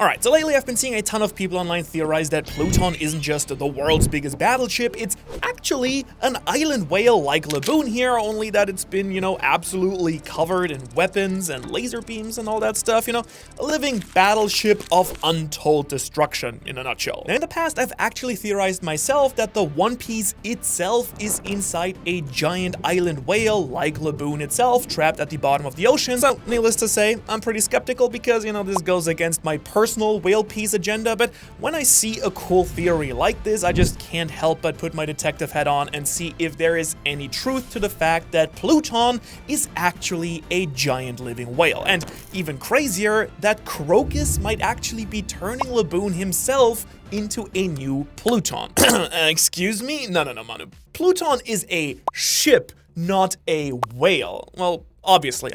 Alright, so lately I've been seeing a ton of people online theorize that Pluton isn't just the world's biggest battleship, it's actually an island whale like Laboon here, only that it's been, absolutely covered in weapons and laser beams and all that stuff, a living battleship of untold destruction in a nutshell. Now in the past, I've actually theorized myself that the One Piece itself is inside a giant island whale like Laboon itself, trapped at the bottom of the ocean. So needless to say, I'm pretty skeptical because, this goes against my personal whale piece agenda, but when I see a cool theory like this, I just can't help but put my detective hat on and see if there is any truth to the fact that Pluton is actually a giant living whale. And even crazier, that Crocus might actually be turning Laboon himself into a new Pluton. Excuse me? No, Manu. Pluton is a ship, not a whale. Well, obviously.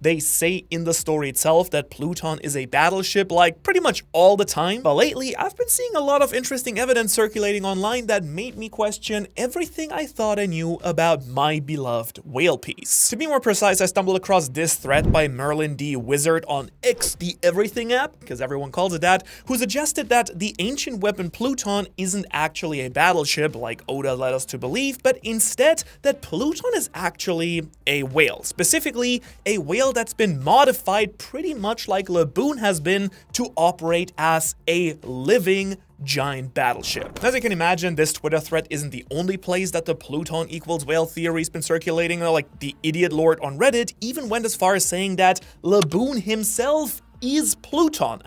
They say in the story itself that Pluton is a battleship like pretty much all the time, but lately I've been seeing a lot of interesting evidence circulating online that made me question everything I thought I knew about my beloved whale piece. To be more precise, I stumbled across this thread by Merlin D. Wizard on X, the Everything app, because everyone calls it that, who suggested that the ancient weapon Pluton isn't actually a battleship like Oda led us to believe, but instead that Pluton is actually a whale, specifically a whale that's been modified pretty much like Laboon has been to operate as a living giant battleship. As you can imagine, this Twitter thread isn't the only place that the Pluton equals whale theory's been circulating. Like, the Idiot Lord on Reddit even went as far as saying that Laboon himself is Pluton.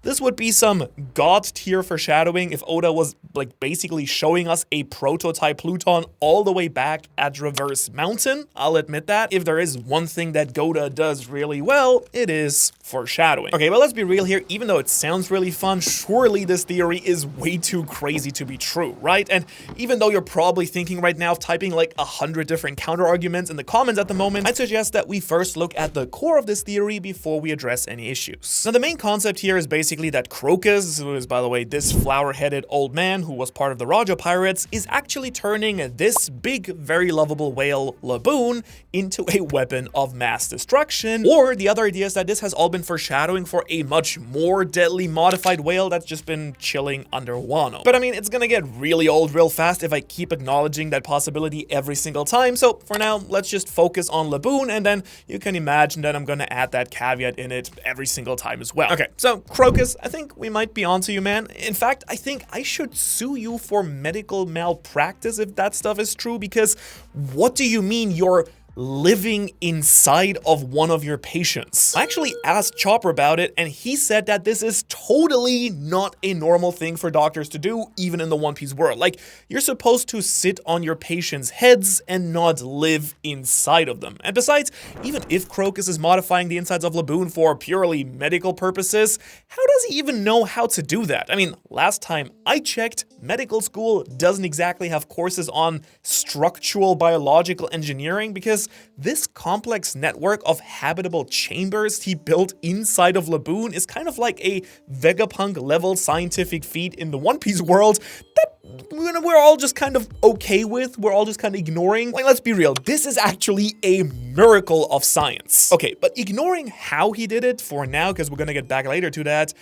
This would be some god tier foreshadowing if Oda was basically showing us a prototype Pluton all the way back at Reverse Mountain. I'll admit that. If there is one thing that Oda does really well, it is foreshadowing. Okay, but let's be real here. Even though it sounds really fun, surely this theory is way too crazy to be true, right? And even though you're probably thinking right now of typing 100 different counter arguments in the comments at the moment, I'd suggest that we first look at the core of this theory before we address any issues. Now, the main concept here is basically that Crocus, who is, by the way, this flower-headed old man who was part of the Raja Pirates, is actually turning this big, very lovable whale, Laboon, into a weapon of mass destruction. Or the other idea is that this has all been foreshadowing for a much more deadly modified whale that's just been chilling under Wano. But it's gonna get really old real fast if I keep acknowledging that possibility every single time. So for now, let's just focus on Laboon, and then you can imagine that I'm gonna add that caveat in it every single time as well. Okay, so Crocus, I think we might be onto you, man. In fact, I think I should sue you for medical malpractice if that stuff is true, because what do you mean you're living inside of one of your patients? I actually asked Chopper about it, and he said that this is totally not a normal thing for doctors to do, even in the One Piece world. You're supposed to sit on your patients' heads and not live inside of them. And besides, even if Crocus is modifying the insides of Laboon for purely medical purposes, how does he even know how to do that? Last time I checked, medical school doesn't exactly have courses on structural biological engineering, because this complex network of habitable chambers he built inside of Laboon is kind of like a Vegapunk level scientific feat in the One Piece world that we're all just kind of okay with, we're all just kind of ignoring. Let's be real, this is actually a miracle of science. Okay, but ignoring how he did it for now, because we're gonna get back later to that,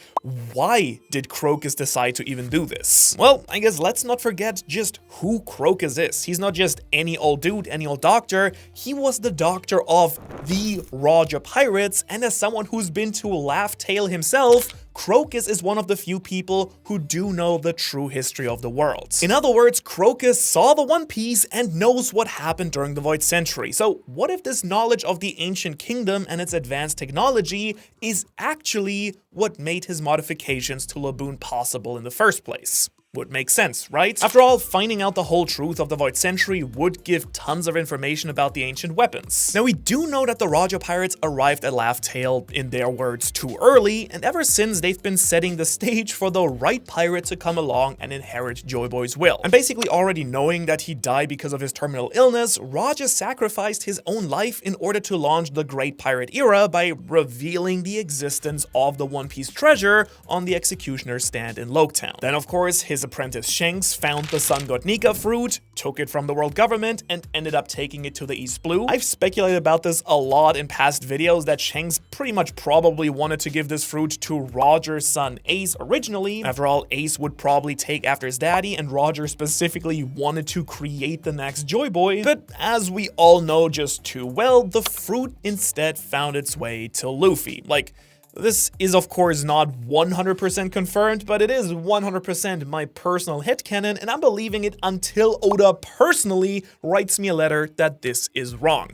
why did Crocus decide to even do this? Well, I guess let's not forget just who Crocus is. He's not just any old dude, any old doctor. He was the doctor of the Raja Pirates, and as someone who's been to Laugh Tale himself, Crocus is one of the few people who do know the true history of the world. In other words, Crocus saw the One Piece and knows what happened during the Void Century. So what if this knowledge of the ancient kingdom and its advanced technology is actually what made his modifications to Laboon possible in the first place? Would make sense, right? After all, finding out the whole truth of the Void Century would give tons of information about the ancient weapons. Now, we do know that the Raja Pirates arrived at Laugh Tale, in their words, too early, and ever since they've been setting the stage for the right pirate to come along and inherit Joy Boy's will. And basically already knowing that he died because of his terminal illness, Raja sacrificed his own life in order to launch the Great Pirate Era by revealing the existence of the One Piece treasure on the Executioner's stand in Loketown. Then, of course, his apprentice Shanks found the Sun God Nika fruit, took it from the world government, and ended up taking it to the East Blue. I've speculated about this a lot in past videos that Shanks pretty much probably wanted to give this fruit to Roger's son Ace originally. After all, Ace would probably take after his daddy, and Roger specifically wanted to create the next Joy Boy. But as we all know just too well, the fruit instead found its way to Luffy. Like, this is of course not 100% confirmed, but it is 100% my personal headcanon, and I'm believing it until Oda personally writes me a letter that this is wrong.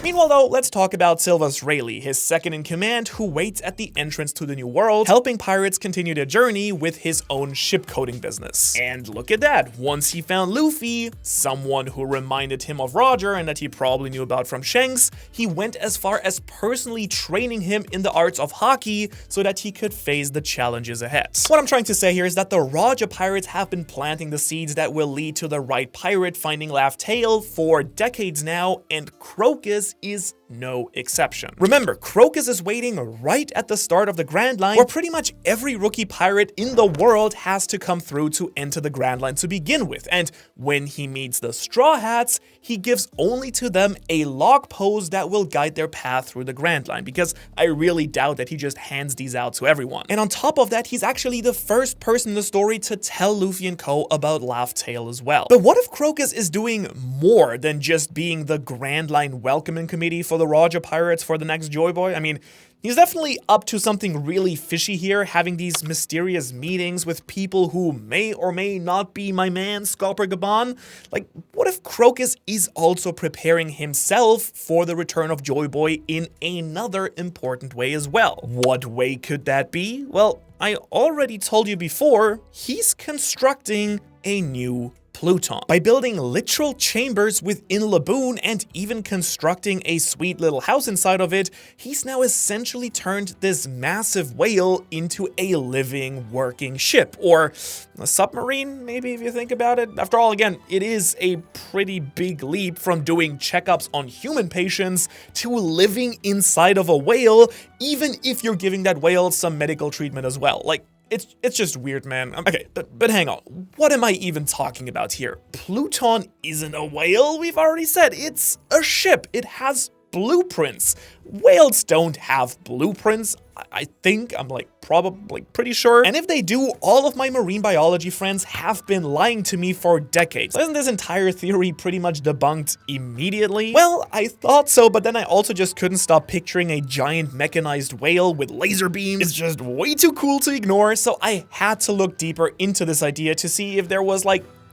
Meanwhile though, let's talk about Silvers Rayleigh, his second in command, who waits at the entrance to the New World, helping pirates continue their journey with his own shipcoating business. And look at that, once he found Luffy, someone who reminded him of Roger and that he probably knew about from Shanks, he went as far as personally training him in the arts of hockey so that he could face the challenges ahead. What I'm trying to say here is that the Roger pirates have been planting the seeds that will lead to the right pirate finding Laugh Tale for decades now, and Crocus is no exception. Remember, Crocus is waiting right at the start of the Grand Line, where pretty much every rookie pirate in the world has to come through to enter the Grand Line to begin with, and when he meets the Straw Hats, he gives only to them a log pose that will guide their path through the Grand Line, because I really doubt that he just hands these out to everyone. And on top of that, he's actually the first person in the story to tell Luffy and co about Laugh Tale as well. But what if Crocus is doing more than just being the Grand Line welcoming committee for the Roger pirates for the next Joy Boy? I mean, he's definitely up to something really fishy here, having these mysterious meetings with people who may or may not be my man, Scalper Gaban. Like, what if Crocus is also preparing himself for the return of Joy Boy in another important way as well? What way could that be? Well, I already told you before, he's constructing a new Pluton. By building literal chambers within Laboon and even constructing a sweet little house inside of it, he's now essentially turned this massive whale into a living, working ship. Or a submarine, maybe, if you think about it. After all, again, it is a pretty big leap from doing checkups on human patients to living inside of a whale, even if you're giving that whale some medical treatment as well. Like, it's just weird, man. Okay, but hang on. What am I even talking about here? Pluton isn't a whale, we've already said. It's a ship. It has blueprints. Whales don't have blueprints, I think. I'm probably pretty sure. And if they do, all of my marine biology friends have been lying to me for decades. So isn't this entire theory pretty much debunked immediately? Well, I thought so, but then I also just couldn't stop picturing a giant mechanized whale with laser beams. It's just way too cool to ignore, so I had to look deeper into this idea to see if there was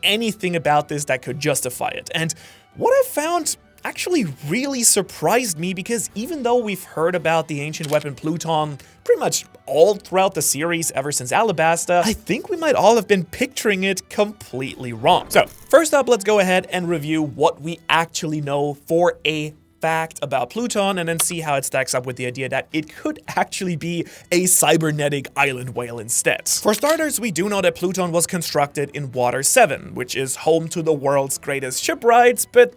anything about this that could justify it. And what I found actually really surprised me, because even though we've heard about the ancient weapon Pluton pretty much all throughout the series ever since Alabasta, I think we might all have been picturing it completely wrong. So first up, let's go ahead and review what we actually know for a fact about Pluton, and then see how it stacks up with the idea that it could actually be a cybernetic island whale instead. For starters, we do know that Pluton was constructed in Water 7, which is home to the world's greatest shipwrights, but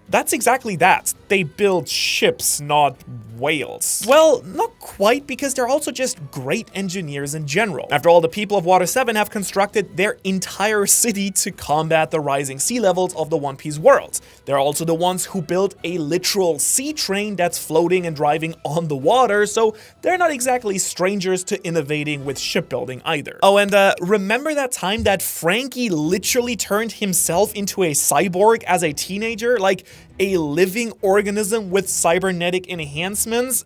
that's exactly that. They build ships, not whales. Well, not quite, because they're also just great engineers in general. After all, the people of Water 7 have constructed their entire city to combat the rising sea levels of the One Piece world. They're also the ones who built a literal sea train that's floating and driving on the water, so they're not exactly strangers to innovating with shipbuilding either. Oh, and remember that time that Frankie literally turned himself into a cyborg as a teenager? Like, a living organism with cybernetic enhancements?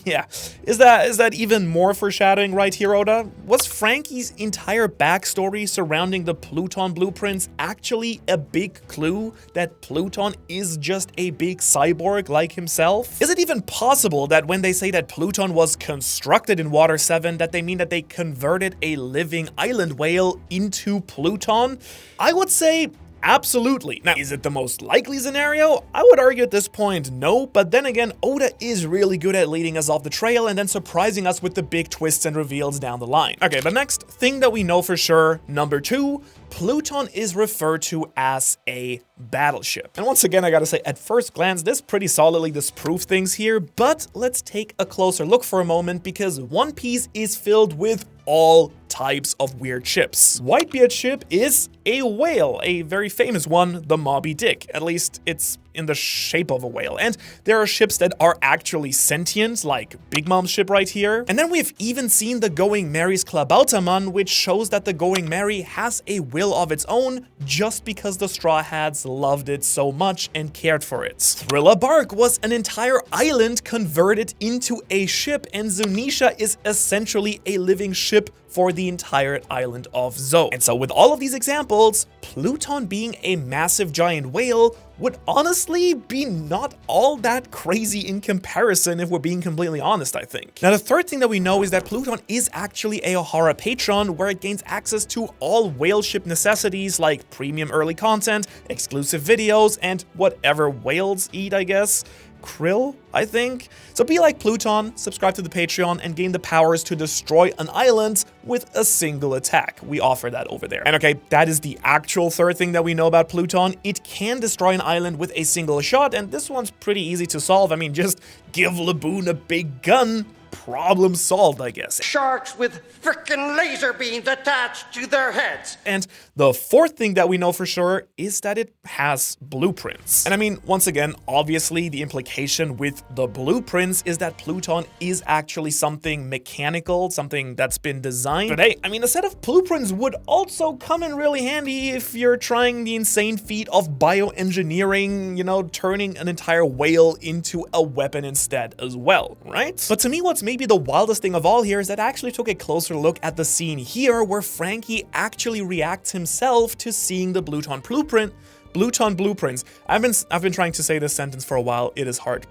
Yeah, is that even more foreshadowing right here, Oda? Was Frankie's entire backstory surrounding the Pluton blueprints actually a big clue that Pluton is just a big cyborg like himself? Is it even possible that when they say that Pluton was constructed in Water 7, that they mean that they converted a living island whale into Pluton? I would say absolutely. Now, is it the most likely scenario? I would argue at this point, no, but then again, Oda is really good at leading us off the trail and then surprising us with the big twists and reveals down the line. Okay, but next thing that we know for sure, number 2, Pluton is referred to as a battleship. And once again, I gotta say, at first glance, this pretty solidly disproves things here, but let's take a closer look for a moment, because One Piece is filled with all types of weird ships. Whitebeard's ship is a whale, a very famous one, the Moby Dick. At least it's in the shape of a whale. And there are ships that are actually sentient, like Big Mom's ship right here. And then we've even seen the Going Mary's Klabautermann, which shows that the Going Mary has a will of its own just because the Straw Hats loved it so much and cared for it. Thriller Bark was an entire island converted into a ship, and Zunisha is essentially a living ship for the entire island of Zo. And so with all of these examples, Pluton being a massive giant whale would honestly be not all that crazy in comparison if we're being completely honest, I think. Now, the third thing that we know is that Pluton is actually a Ohara patron, where it gains access to all whale ship necessities like premium early content, exclusive videos, and whatever whales eat, I guess. Krill, I think. So be like Pluton, subscribe to the Patreon, and gain the powers to destroy an island with a single attack. We offer that over there. And okay, that is the actual third thing that we know about Pluton. It can destroy an island with a single shot, and this one's pretty easy to solve. I mean, just give Laboon a big gun. Problem solved, I guess. Sharks with frickin' laser beams attached to their heads. And the fourth thing that we know for sure is that it has blueprints. And I mean, once again, obviously the implication with the blueprints is that Pluton is actually something mechanical, something that's been designed. But hey, I mean, a set of blueprints would also come in really handy if you're trying the insane feat of bioengineering, you know, turning an entire whale into a weapon instead as well, right? But to me, what's maybe the wildest thing of all here is that I actually took a closer look at the scene here where Frankie actually reacts himself to seeing the Pluton blueprints. I've been trying to say this sentence for a while. It is hard.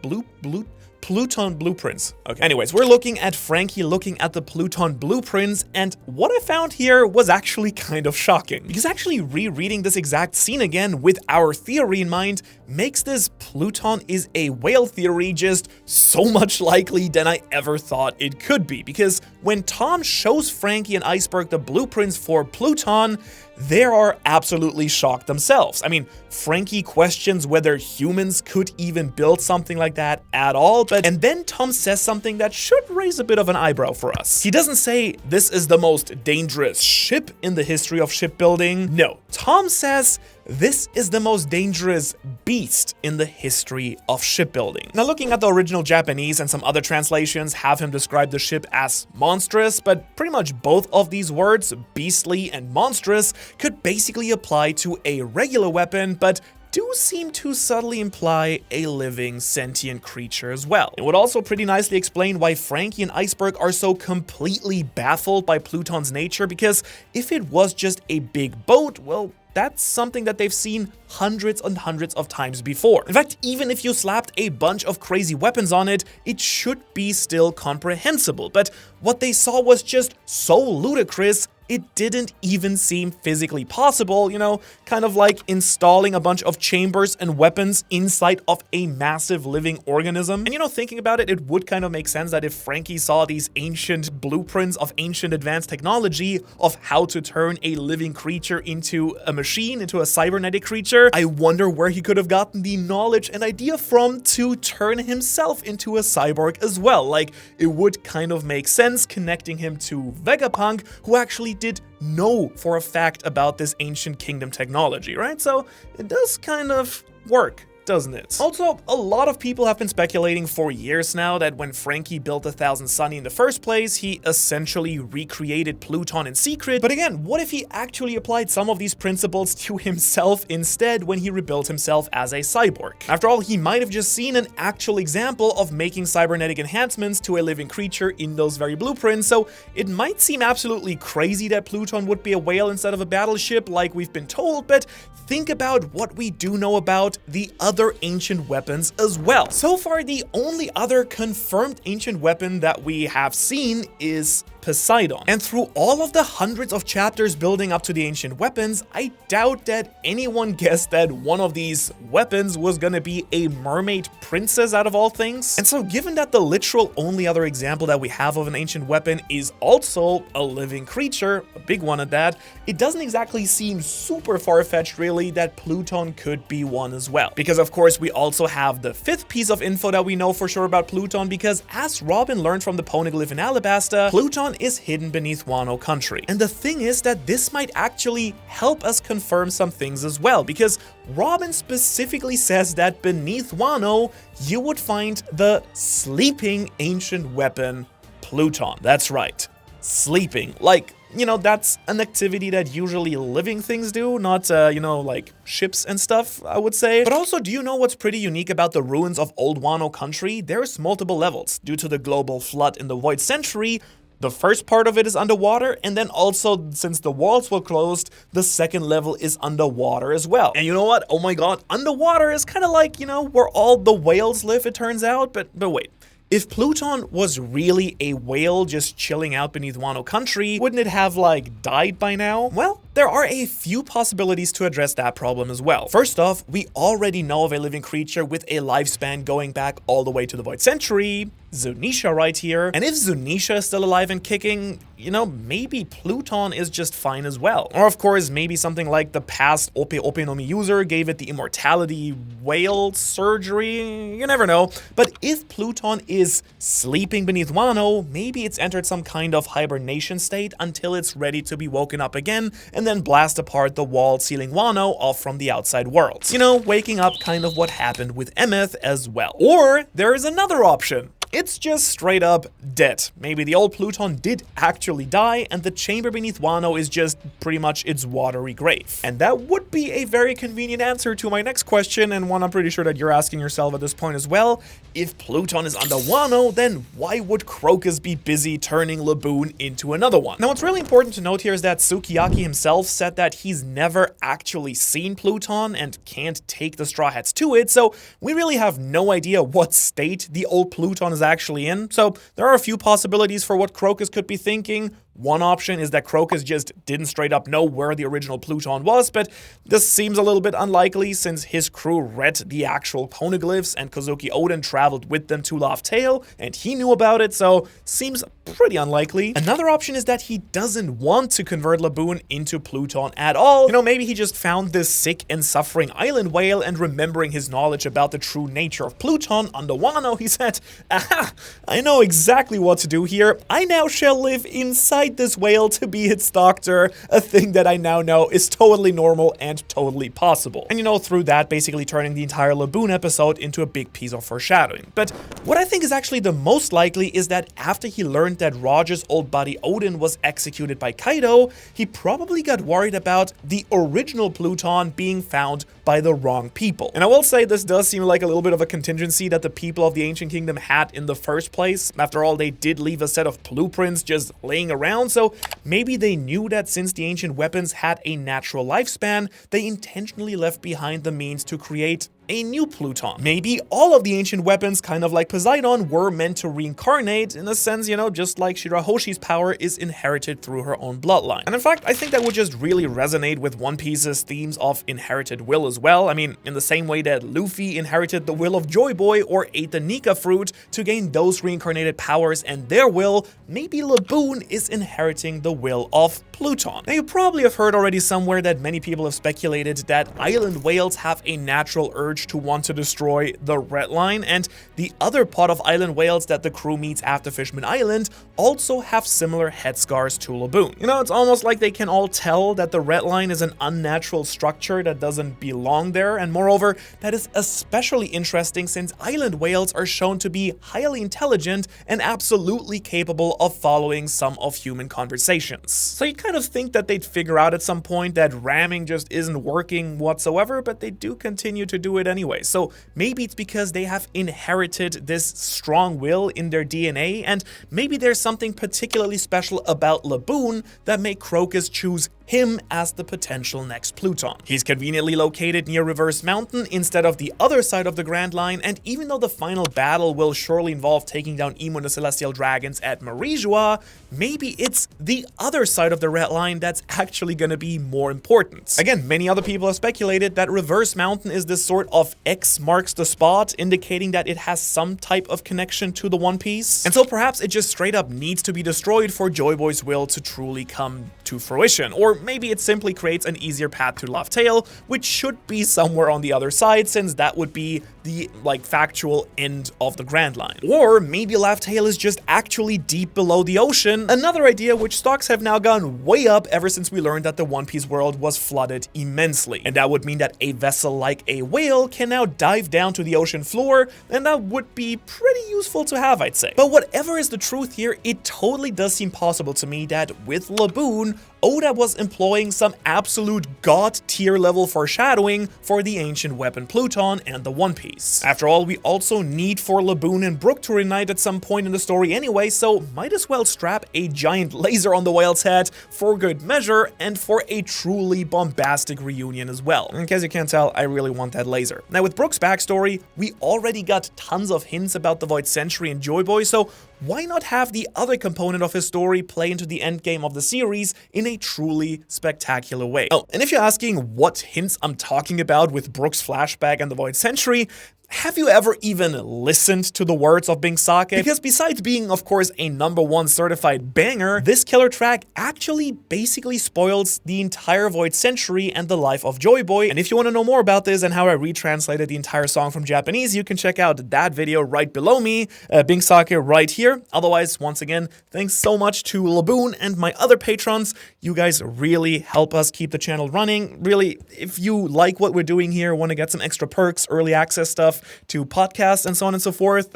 Pluton blueprints. Okay. Anyways, we're looking at Frankie looking at the Pluton blueprints, and what I found here was actually kind of shocking. Because actually rereading this exact scene again with our theory in mind makes this Pluton is a whale theory just so much likely than I ever thought it could be. Because when Tom shows Frankie and Iceberg the blueprints for Pluton, they are absolutely shocked themselves. I mean, Frankie questions whether humans could even build something like that at all, and then Tom says something that should raise a bit of an eyebrow for us. He doesn't say, this is the most dangerous ship in the history of shipbuilding. No, Tom says, this is the most dangerous beast in the history of shipbuilding. Now, looking at the original Japanese and some other translations have him describe the ship as monstrous, but pretty much both of these words, beastly and monstrous, could basically apply to a regular weapon, but do seem to subtly imply a living sentient creature as well. It would also pretty nicely explain why Frankie and Iceberg are so completely baffled by Pluton's nature, because if it was just a big boat, well, that's something that they've seen hundreds and hundreds of times before. In fact, even if you slapped a bunch of crazy weapons on it, it should be still comprehensible. But what they saw was just so ludicrous, it didn't even seem physically possible, you know, kind of like installing a bunch of chambers and weapons inside of a massive living organism. And you know, thinking about it, it would kind of make sense that if Frankie saw these ancient blueprints of ancient advanced technology of how to turn a living creature into a machine, into a cybernetic creature, I wonder where he could have gotten the knowledge and idea from to turn himself into a cyborg as well. Like, it would kind of make sense connecting him to Vegapunk, who actually did know for a fact about this ancient kingdom technology, right? So it does kind of work, doesn't it? Also, a lot of people have been speculating for years now that when Frankie built 1000 Sunny in the first place, he essentially recreated Pluton in secret. But again, what if he actually applied some of these principles to himself instead when he rebuilt himself as a cyborg? After all, he might have just seen an actual example of making cybernetic enhancements to a living creature in those very blueprints, so it might seem absolutely crazy that Pluton would be a whale instead of a battleship like we've been told, but think about what we do know about the other ancient weapons as well. So far, the only other confirmed ancient weapon that we have seen is Poseidon. And through all of the hundreds of chapters building up to the ancient weapons, I doubt that anyone guessed that one of these weapons was gonna be a mermaid princess out of all things. And so given that the literal only other example that we have of an ancient weapon is also a living creature, a big one at that, it doesn't exactly seem super far-fetched really that Pluton could be one as well. Because of course, we also have the fifth piece of info that we know for sure about Pluton, because as Robin learned from the poneglyph in Alabasta, Pluton is hidden beneath Wano country. And the thing is that this might actually help us confirm some things as well, because Robin specifically says that beneath Wano, you would find the sleeping ancient weapon, Pluton. That's right, sleeping. Like, you know, that's an activity that usually living things do, not, you know, like ships and stuff, I would say. But also, do you know what's pretty unique about the ruins of Old Wano country? There's multiple levels. Due to the global flood in the Void Century, the first part of it is underwater, and then also, since the walls were closed, the second level is underwater as well. And you know what? Oh my god, underwater is kind of like, you know, where all the whales live, it turns out. But wait. If Pluton was really a whale just chilling out beneath Wano country, wouldn't it have, like, died by now? Well, there are a few possibilities to address that problem as well. First off, we already know of a living creature with a lifespan going back all the way to the Void Century, Zunisha right here. And if Zunisha is still alive and kicking, you know, maybe Pluton is just fine as well. Or of course, maybe something like the past Ope Ope no Mi user gave it the immortality whale surgery, you never know. But if Pluton is sleeping beneath Wano, maybe it's entered some kind of hibernation state until it's ready to be woken up again and then blast apart the wall sealing Wano off from the outside world. You know, waking up, kind of what happened with Emeth as well. Or there is another option. It's just straight up dead. Maybe the old Pluton did actually die, and the chamber beneath Wano is just pretty much its watery grave. And that would be a very convenient answer to my next question, and one I'm pretty sure that you're asking yourself at this point as well. If Pluton is under Wano, then why would Crocus be busy turning Laboon into another one? Now, what's really important to note here is that Sukiyaki himself said that he's never actually seen Pluton and can't take the Straw Hats to it, so we really have no idea what state the old Pluton is actually in. So there are a few possibilities for what Crocus could be thinking. One option is that Crocus just didn't straight up know where the original Pluton was, but this seems a little bit unlikely since his crew read the actual poneglyphs and Kozuki Oden traveled with them to Laugh Tale and he knew about it, so seems pretty unlikely. Another option is that he doesn't want to convert Laboon into Pluton at all. You know, maybe he just found this sick and suffering island whale, and remembering his knowledge about the true nature of Pluton under Wano, he said, "Aha, I know exactly what to do here. I now shall live inside this whale to be its doctor, a thing that I now know is totally normal and totally possible." And you know, through that, basically turning the entire Laboon episode into a big piece of foreshadowing. But what I think is actually the most likely is that after he learned that Roger's old buddy Oden was executed by Kaido, he probably got worried about the original Pluton being found by the wrong people. And I will say this does seem like a little bit of a contingency that the people of the Ancient Kingdom had in the first place. After all, they did leave a set of blueprints just laying around, so maybe they knew that since the ancient weapons had a natural lifespan, they intentionally left behind the means to create a new Pluton. Maybe all of the ancient weapons, kind of like Poseidon, were meant to reincarnate in a sense, you know, just like Shirahoshi's power is inherited through her own bloodline. And in fact, I think that would just really resonate with One Piece's themes of inherited will as well. I mean, in the same way that Luffy inherited the will of Joy Boy or ate the Nika fruit to gain those reincarnated powers and their will, maybe Laboon is inheriting the will of Pluton. Now, you probably have heard already somewhere that many people have speculated that island whales have a natural urge to want to destroy the Red Line, and the other pot of island whales that the crew meets after Fishman Island also have similar head scars to Laboon. You know, it's almost like they can all tell that the Red Line is an unnatural structure that doesn't belong there, and moreover, that is especially interesting since island whales are shown to be highly intelligent and absolutely capable of following some of human conversations. So you kind of think that they'd figure out at some point that ramming just isn't working whatsoever, but they do continue to do it anyway. So maybe it's because they have inherited this strong will in their DNA, and maybe there's something particularly special about Laboon that made Crocus choose him as the potential next Pluton. He's conveniently located near Reverse Mountain instead of the other side of the Grand Line, and even though the final battle will surely involve taking down Imo and the Celestial Dragons at Marijua, maybe it's the other side of the Red Line that's actually gonna be more important. Again, many other people have speculated that Reverse Mountain is this sort of X marks the spot, indicating that it has some type of connection to the One Piece. And so perhaps it just straight up needs to be destroyed for Joy Boy's will to truly come to fruition. Or or maybe it simply creates an easier path to Laugh Tale, which should be somewhere on the other side, since that would be the, factual end of the Grand Line. Or maybe Laugh Tale is just actually deep below the ocean, another idea which stocks have now gone way up ever since we learned that the One Piece world was flooded immensely. And that would mean that a vessel like a whale can now dive down to the ocean floor, and that would be pretty useful to have, I'd say. But whatever is the truth here, it totally does seem possible to me that with Laboon, Oda was employing some absolute god tier level foreshadowing for the ancient weapon Pluton and the One Piece. After all, we also need for Laboon and Brook to reunite at some point in the story anyway, so might as well strap a giant laser on the whale's head for good measure and for a truly bombastic reunion as well. In case you can't tell, I really want that laser. Now with Brook's backstory, we already got tons of hints about the Void Century and Joy Boy, so why not have the other component of his story play into the endgame of the series in a truly spectacular way? Oh, and if you're asking what hints I'm talking about with Brook's flashback and the Void Century, have you ever even listened to the words of Bing Sake? Because besides being, of course, a #1 certified banger, this killer track actually basically spoils the entire Void Century and the life of Joy Boy. And if you want to know more about this and how I retranslated the entire song from Japanese, you can check out that video right below me, Bing Sake right here. Otherwise, once again, thanks so much to Laboon and my other patrons. You guys really help us keep the channel running. Really, if you like what we're doing here, want to get some extra perks, early access stuff to podcasts and so on and so forth,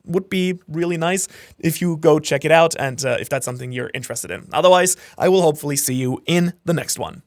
would be really nice if you go check it out and if that's something you're interested in. Otherwise, I will hopefully see you in the next one.